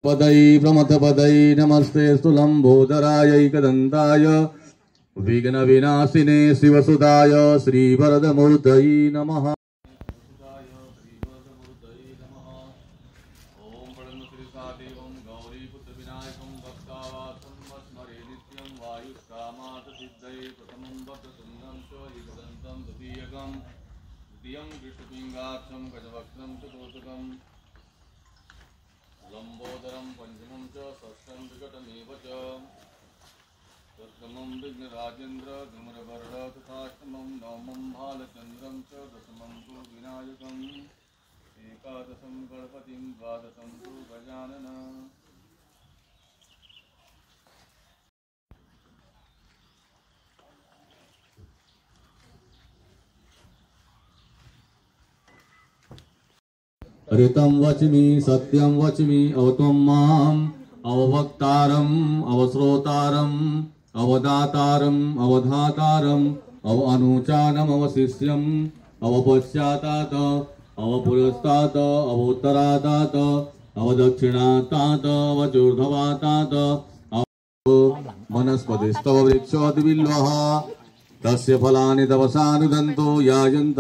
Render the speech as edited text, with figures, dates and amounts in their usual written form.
पदै प्रमथपदै नमस्ते स्तुलम्बोदरायैकदन्ताय विघ्नविनाशिने शिवसुताय श्रीवरदमूर्तये नमः। ओम प्रणतश्रीसादेवं गौरीपुत्रविनायकं भक्तावासं स्मरे नित्यं वायुष्कामार्थसिद्धये प्रथमं भद्रतुण्डं च एकदन्तं द्वितीयं कृष्णपिङ्गाक्षं गजवक्त्रं चतुर्थकम् लंबोदरं पंचमं च षष्ठं विकटमेव च सप्तमं विघ्नराजेन्द्र धूम्रवर्णं तथाष्टमं नवमं भालचन्द्रं च दशमं तु विनायकम् एकादशं गणपतिं द्वादशं तु गजाननं। ऋतं वच्मि सत्यं वच्मि अवत्वं माम् अववक्तारम् अवश्रोतारम् अवदातारम् अवधातारम् अव अनुचानम् अवशिष्यम् अवपश्चातात् अवपुरस्तात् अवोत्तरातात् अवदक्षिणातात् अवचूर्ध्वातात् वनस्पतिस्तव वृक्षोऽतिबिल्वः तस्य फलानि तव सानुदन्तो याजन्त